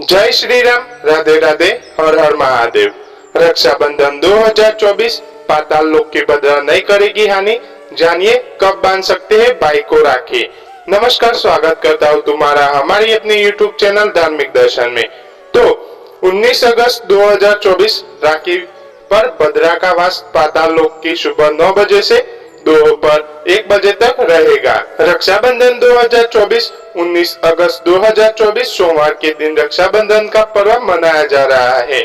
जय श्री राम, राधे राधे, हर हर महादेव। रक्षाबंधन 2024 पाताल लोक की बदला नहीं करेगी हानि। जानिए कब बांध सकते हैं भाई को राखी। नमस्कार, स्वागत करता हूँ तुम्हारा हमारी अपने YouTube चैनल धार्मिक दर्शन में। तो 19 अगस्त 2024 राखी पर भद्रा का वास पाताल लोक की सुबह 9 बजे से दोपहर 1 बजे तक रहेगा। रक्षाबंधन 2024 19 अगस्त 2024 सोमवार के दिन रक्षाबंधन का पर्व मनाया जा रहा है।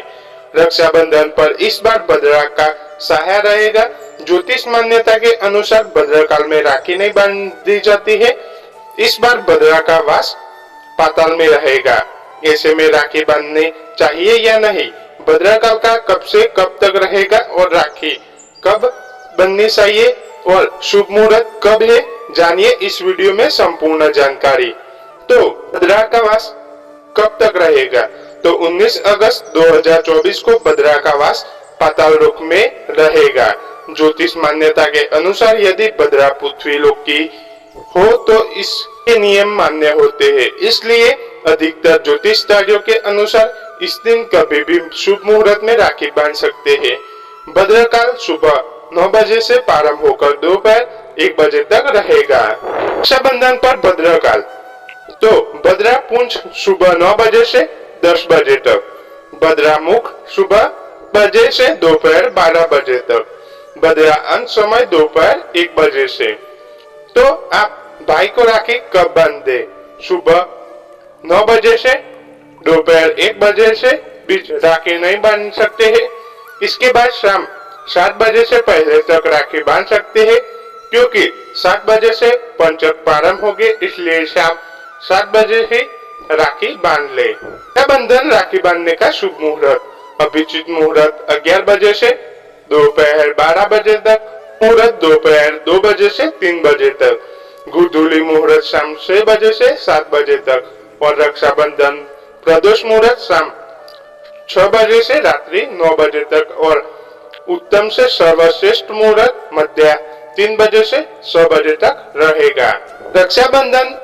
रक्षाबंधन पर इस बार भद्रा का साया रहेगा। ज्योतिष मान्यता के अनुसार भद्रकाल में राखी नहीं बांधी जाती है। इस बार भद्रा का वास पाताल में रहेगा। ऐसे में राखी बांधनी चाहिए या नहीं, भद्रकाल का कब से कब तक रहेगा और राखी कब बननी चाहिए और शुभ मुहूर्त कब है, जानिए इस वीडियो में संपूर्ण जानकारी। तो भद्रा का वास कब तक रहेगा? तो 19 अगस्त 2024 को भद्रा का वास पाताल लोक में रहेगा। ज्योतिष मान्यता के अनुसार यदि भद्रा पृथ्वी लोक की हो तो इसके नियम मान्य होते हैं। इसलिए अधिकतर ज्योतिषकारों के अनुसार इस दिन कभी भी शुभ मुहूर्त में राखी बांध सकते हैं। भद्रकाल सुबह 9 बजे से प्रारंभ होकर दोपहर 1 बजे तक रहेगा। रक्षाबंधन पर भद्रकाल तो भद्रा पुंछ सुबह 9 बजे से 10 बजे तक, भद्रा मुख सुबह बजे से दोपहर 12 बजे तक, भद्रा अंत समय दोपहर 1 बजे से। तो आप भाई को राखी कब बांधे? सुबह 9 बजे से दोपहर 1 बजे से बीच राखी नहीं बांध सकते हैं। इसके बाद शाम 7 बजे से पहले तक राखी बांध सकते हैं, क्योंकि 7 बजे से पंचक प्रारंभ होंगे, इसलिए शाम 7 बजे ही राखी बांध ले। रक्षाबंधन राखी बांधने का शुभ मुहूर्त अभिजीत मुहूर्त 11 बजे से दोपहर 12 बजे तक, मुहूर्त दोपहर 2 बजे से 3 बजे तक, गुदुली मुहूर्त शाम 6 बजे से 7 बजे तक और रक्षाबंधन प्रदोष मुहूर्त शाम 6 बजे से रात्रि 9 बजे तक और उत्तम से सर्वश्रेष्ठ मुहूर्त मध्य 3 बजे से 6 बजे तक रहेगा। रक्षाबंधन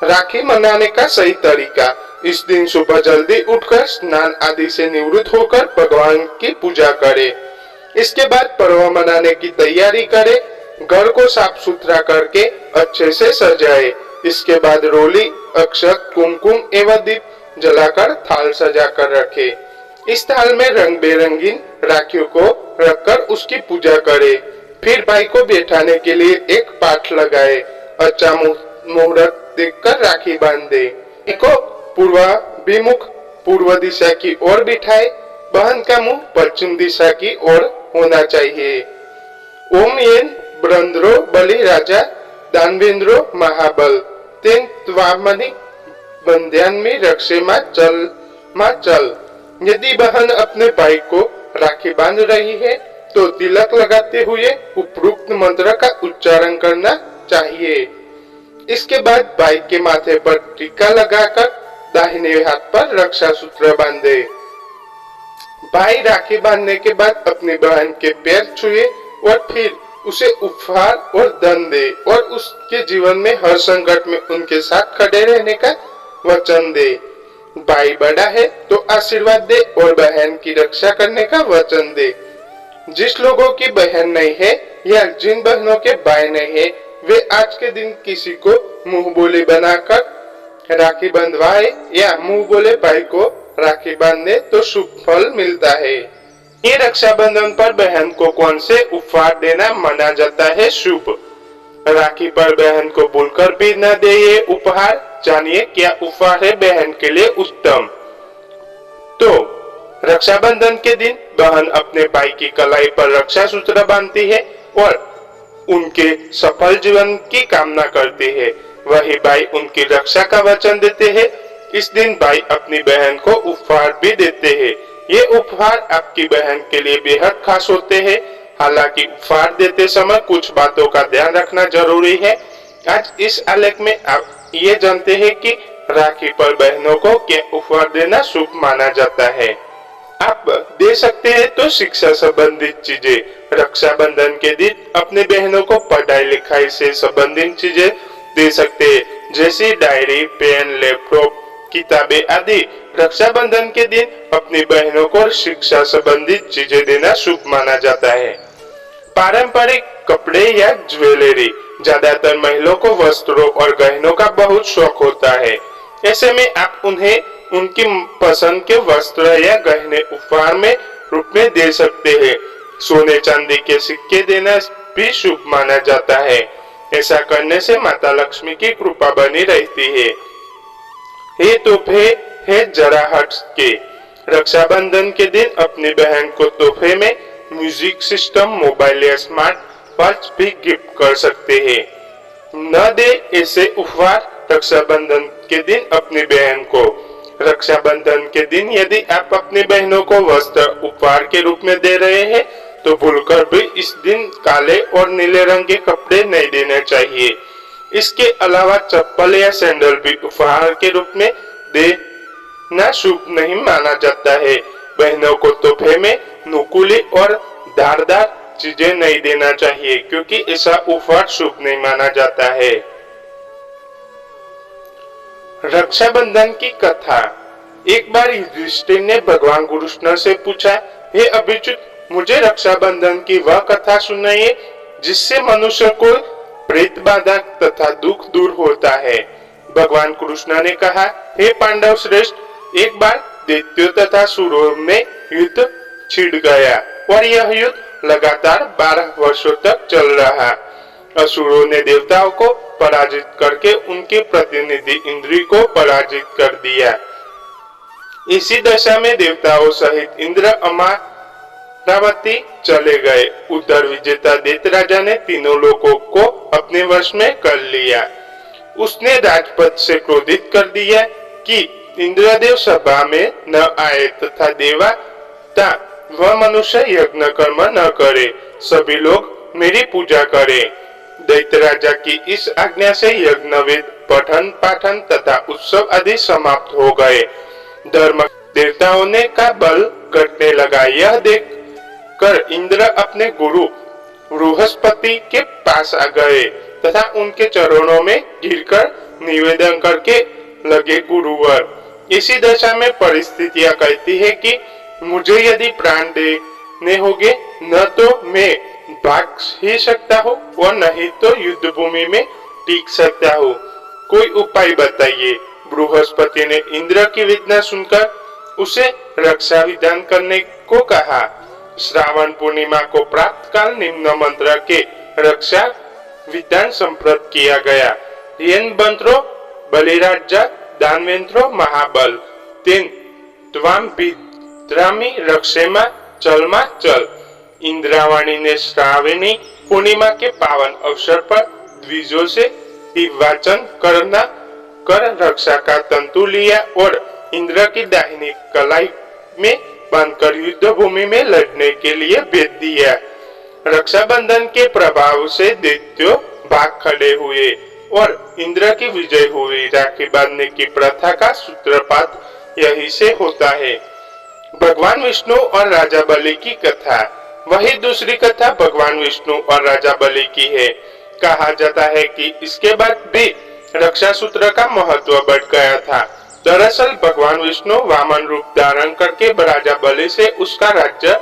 राखी मनाने का सही तरीका: इस दिन सुबह जल्दी उठकर स्नान आदि से निवृत्त होकर भगवान की पूजा करें। इसके बाद पर्व मनाने की तैयारी करें। घर को साफ सुथरा करके अच्छे से सजाए। इसके बाद रोली, अक्षत, कुमकुम एवं दीप जलाकर थाल सजा कर रखे। इस थाल में रंग बेरंगीन राखियों को रखकर उसकी पूजा करे। फिर भाई को बैठाने के लिए एक पाठ लगाए। अच्छा मुहूर्त देखकर राखी बांधे। को पूर्वाभिमुख पूर्व दिशा की ओर बिठाए। बहन का मुंह पश्चिम दिशा की ओर होना चाहिए। ओम येन ब्रंद्रो बलि राजा दानवेंद्रो महाबल तेन त्वामनि बंध्यान्मी रक्षे मा चल। यदि बहन अपने भाई को राखी बांध रही है तो तिलक लगाते हुए उपरोक्त मंत्र का उच्चारण करना चाहिए। इसके बाद भाई के माथे पर टीका लगाकर दाहिने हाथ पर रक्षा सूत्र बांधे। भाई राखी बांधने के बाद अपनी बहन के पैर छुए और फिर उसे उपहार और धन दे और उसके जीवन में हर संकट में उनके साथ खड़े रहने का वचन दे। भाई बड़ा है तो आशीर्वाद दे और बहन की रक्षा करने का वचन दे। जिस लोगों की बहन नहीं है या जिन बहनों के भाई नहीं है, वे आज के दिन किसी को मुंह बोले बनाकर राखी बंधवाए या मुंह बोले भाई को राखी बांधे तो शुभ फल मिलता है। ये रक्षाबंधन पर बहन को कौन से उपहार देना माना जाता है शुभ? राखी पर बहन को भूलकर भी न दे ये उपहार। जानिए क्या उपहार है बहन के लिए उत्तम। तो रक्षाबंधन के दिन बहन अपने भाई की कलाई पर रक्षा सूत्र बांधती है और उनके सफल जीवन की कामना करती है। वही भाई उनकी रक्षा का वचन देते हैं। इस दिन भाई अपनी बहन को उपहार भी देते हैं। ये उपहार आपकी बहन के लिए बेहद खास होते हैं। हालांकि उपहार देते समय कुछ बातों का ध्यान रखना जरूरी है। आज इस आलेख में आप ये जानते हैं कि राखी पर बहनों को क्या उपहार देना शुभ माना जाता है। आप दे सकते हैं तो शिक्षा संबंधित चीजें। रक्षाबंधन के दिन अपने बहनों को पढ़ाई लिखाई से संबंधित चीजें दे सकते हैं, जैसे डायरी, पेन, लैपटॉप, किताबें आदि। रक्षाबंधन के दिन अपनी बहनों को शिक्षा संबंधित चीजें देना शुभ माना जाता है। पारंपरिक कपड़े या ज्वेलरी, ज्यादातर महिलाओं को वस्त्रों और गहनों का बहुत शौक होता है। ऐसे में आप उन्हें उनकी पसंद के वस्त्र या गहने उपहार में रूप में दे सकते हैं। सोने चांदी के सिक्के देना भी शुभ माना जाता है। ऐसा करने से माता लक्ष्मी की कृपा बनी रहती है। ये तोहफे है जरा हट के। रक्षाबंधन के दिन अपनी बहन को तोहफे में म्यूजिक सिस्टम, मोबाइल या स्मार्ट वॉच भी गिफ्ट कर सकते हैं। न दे ऐसे उपहार रक्षाबंधन के दिन अपनी बहन को। रक्षाबंधन के दिन यदि आप अपनी बहनों को वस्त्र उपहार के रूप में दे रहे हैं तो भूलकर भी इस दिन काले और नीले रंग के कपड़े नहीं देने चाहिए। इसके अलावा चप्पल या सैंडल भी उपहार के रूप में देना शुभ नहीं माना जाता है। बहनों को तोहफे में नुकीली और धारदार चीजें नहीं देना चाहिए क्योंकि ऐसा उपहार शुभ नहीं माना जाता है। रक्षाबंधन की कथा। एक बार युधिष्ठिर ने भगवान कृष्ण से पूछा, हे अभिच्युत, मुझे रक्षाबंधन की वह कथा सुनाइए जिससे मनुष्य को प्रेत बाधा तथा दुख दूर होता है। भगवान कृष्ण ने कहा, हे पांडव श्रेष्ठ, एक बार दैत्यों तथा सुरों में युद्ध छिड़ गया और यह युद्ध लगातार 12 वर्षों तक चल रहा। असुरों ने देवताओं को पराजित करके उनके प्रतिनिधि इंद्र को पराजित कर दिया। इसी दशा में देवताओं सहित इंद्र अमरावती चले गए। उधर विजेता दैत्य राजा ने तीनों लोगों को अपने वश में कर लिया। उसने राजपद से क्रोधित कर दिया कि इंद्रदेव सभा में न आए तथा देवता वह मनुष्य यज्ञ कर्म न करे, सभी लोग मेरी पूजा करें। दैत्य राजा की इस आज्ञा से यज्ञ वेद पठन पाठन तथा उत्सव आदि समाप्त हो गए। धर्म देवताओं ने का बल घटने लगा। यह देख कर इंद्र अपने गुरु बृहस्पति के पास आ गए तथा उनके चरणों में गिरकर निवेदन करके लगे, गुरुवर, इसी दशा में परिस्थितियां कहती है कि मुझे यदि प्राण देने होंगे न तो मैं भाग ही सकता हूँ और नहीं तो युद्ध भूमि में टिक सकता हूँ। कोई उपाय बताइए। बृहस्पति ने इंद्र की वेदना सुनकर उसे रक्षा विधान करने को कहा। श्रावण पूर्णिमा को प्राप्त काल निम्न मंत्र के रक्षा विधान संप्रत किया गया। येन मंत्रो बलिराजा दानवेंद्रो महाबल तेन त्वाम विद्रामी रक्षेमा चलमा चल। इंद्रावाणी ने श्रावणी पूर्णिमा के पावन अवसर पर द्विजों से वाचन करना कर रक्षा का तंतु लिया और इंद्र की दाहिनी कलाई में बांधकर युद्ध भूमि में लड़ने के लिए भेज दिया। रक्षाबंधन के प्रभाव से दैत्यों भाग खड़े हुए और इंद्र की विजय हुई। राखी बांधने की प्रथा का सूत्रपात यही से होता है। भगवान विष्णु और राजा बलि की कथा। वही दूसरी कथा भगवान विष्णु और राजा बलि की है। कहा जाता है कि इसके बाद भी रक्षा सूत्र का महत्व बढ़ गया था। दरअसल भगवान विष्णु वामन रूप धारण करके राजा बलि से उसका राज्य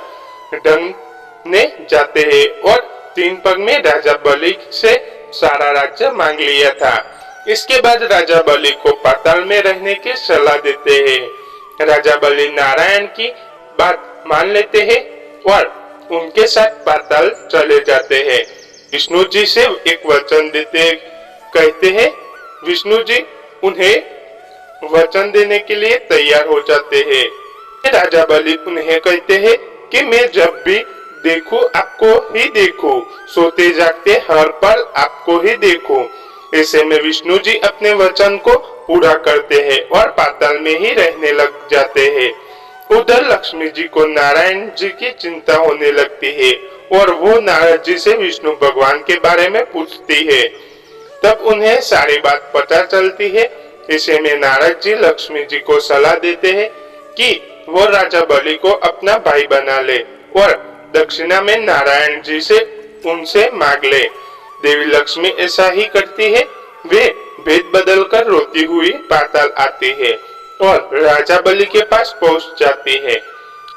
ढंगने जाते हैं और 3 पग में राजा बलि से सारा राज्य मांग लिया था। इसके बाद राजा बलि को पाताल में रहने की सलाह देते हैं। राजा बलि नारायण की बात मान लेते हैं और उनके साथ पाताल चले जाते हैं। विष्णु जी से एक वचन देते कहते हैं। विष्णु जी उन्हें वचन देने के लिए तैयार हो जाते हैं। राजा बलि उन्हें कहते हैं कि मैं जब भी देखूं आपको ही देखूं, सोते जागते हर पल आपको ही देखूं। ऐसे में विष्णु जी अपने वचन को पूरा करते हैं और पाताल में ही रहने लग जाते हैं। उधर लक्ष्मी जी को नारायण जी की चिंता होने लगती है और वो नारद जी से विष्णु भगवान के बारे में पूछती है। तब उन्हें सारी बात पता चलती है। ऐसे में नारद जी लक्ष्मी जी को सलाह देते हैं कि वो राजा बलि को अपना भाई बना ले और दक्षिणा में नारायण जी से उनसे मांग ले। देवी लक्ष्मी ऐसा ही करती है। वे भेद बदल कर रोती हुई पाताल आती है और राजा बलि के पास पहुंच जाती है।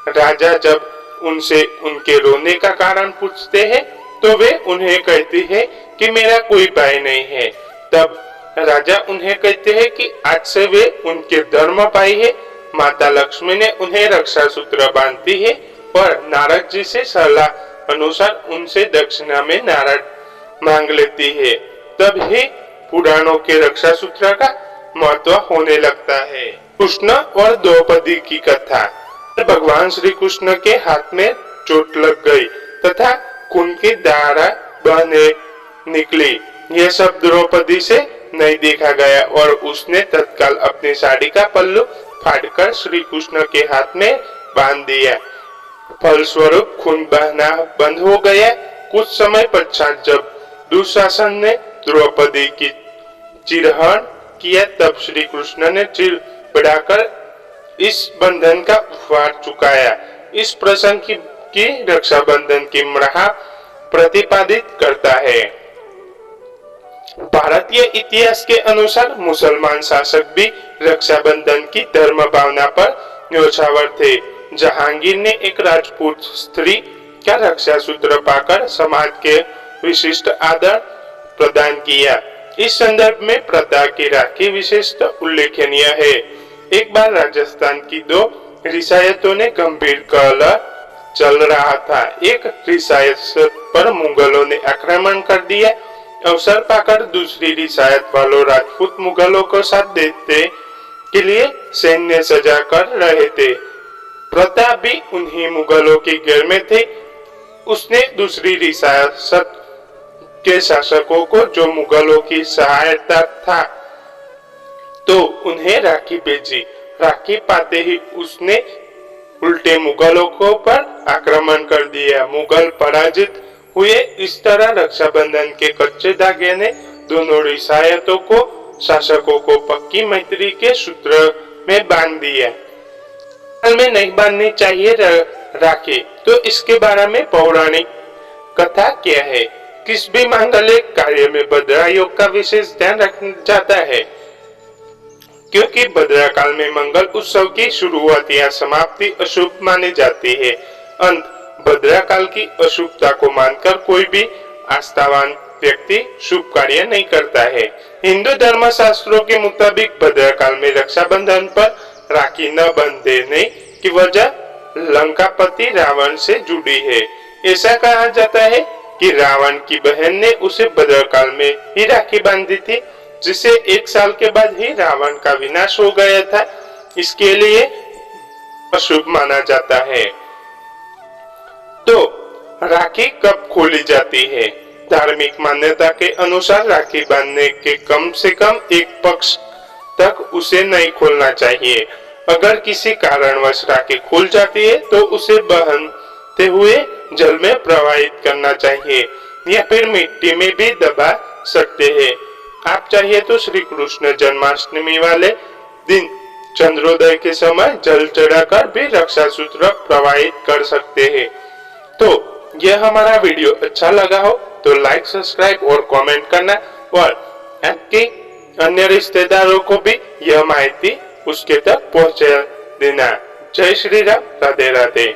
राजा जब उनसे उनके रोने का कारण पूछते हैं तो वे उन्हें कहती है कि मेरा कोई भाई नहीं है। तब राजा उन्हें कहते हैं कि आज से वे उनके धर्म भाई है। माता लक्ष्मी ने उन्हें रक्षा सूत्र बांधती है और नारद जी से सलाह अनुसार उनसे दक्षिणा में नारद मांग लेती है। तब ही पुराणों के रक्षा सूत्र का महत्व होने लगता है। कृष्ण और द्रौपदी की कथा। भगवान श्री कृष्ण के हाथ में चोट लग गई तथा खून की धारा बहने निकली। यह सब द्रौपदी से नहीं देखा गया और उसने तत्काल अपनी साड़ी का पल्लू फाड़कर श्री कृष्ण के हाथ में बांध दिया। फलस्वरूप खून बहना बंद हो गया। कुछ समय पश्चात जब दुशासन ने द्रौपदी की चिरहरण किया तब श्री कृष्ण ने चिर बढ़ाकर इस बंधन का उपहार चुकाया। इस प्रसंग की रक्षाबंधन की महा प्रतिपादित करता है। भारतीय इतिहास के अनुसार मुसलमान शासक भी रक्षाबंधन की धर्म भावना पर न्योछावर थे। जहांगीर ने एक राजपूत स्त्री का रक्षा सूत्र पाकर समाज के विशिष्ट आदर प्रदान किया। इस संदर्भ में प्रथा की राखी विशेषता उल्लेखनीय है। एक बार राजस्थान की दो रिसायतों ने गंभीर कलह चल रहा था। एक रिसायत पर मुगलों ने आक्रमण कर दिया। अवसर पाकर दूसरी रिसायत वालों राजपूत मुगलों को साथ देते के लिए सैन्य सजा कर रहे थे। प्रताप भी उन्हीं मुगलों के घेर में थे। उसने दूसरी रियासत के शासकों को जो मुगलों की सहायता था तो उन्हें राखी भेजी। राखी पाते ही उसने उल्टे मुगलों को पर आक्रमण कर दिया। मुगल पराजित हुए। इस तरह रक्षाबंधन के कच्चे धागे ने दोनों रियासतों को शासकों को पक्की मैत्री के सूत्र में बांध दिया। में नहीं बांधनी चाहिए राखी, तो इसके बारे में पौराणिक कथा क्या है। किस भी मांगलिक कार्य में भद्रा योग का विशेष ध्यान रखा जाता है, क्योंकि भद्रा काल में मंगल उत्सव की शुरुआत या समाप्ति अशुभ मानी जाती है। अंत भद्रा काल की अशुभता को मानकर कोई भी आस्थावान व्यक्ति शुभ कार्य नहीं करता है। हिंदू धर्म शास्त्रों के मुताबिक भद्रा काल में रक्षाबंधन पर राखी न बांधने की वजह लंकापति रावण से जुड़ी है। ऐसा कहा जाता है कि रावण की बहन ने उसे भद्रकाल में ही राखी बांधी थी, जिसे 1 साल के बाद ही रावण का विनाश हो गया था। इसके लिए अशुभ माना जाता है। तो राखी कब खोली जाती है? धार्मिक मान्यता के अनुसार राखी बांधने के कम से कम एक पक्ष तक उसे नहीं खोलना चाहिए। अगर किसी कारणवश राखी खुल जाती है तो उसे बहते हुए जल में प्रवाहित करना चाहिए या फिर मिट्टी में भी दबा सकते हैं। आप चाहिए तो श्री कृष्ण जन्माष्टमी वाले दिन चंद्रोदय के समय जल चढ़ाकर भी रक्षा सूत्र प्रवाहित कर सकते हैं। तो यह हमारा वीडियो अच्छा लगा हो तो लाइक, सब्सक्राइब और कमेंट करना और आपके अन्य रिश्तेदारों को भी यह माहिती उसके तक पहुंचा देना। जय श्री राम, राधे राधे।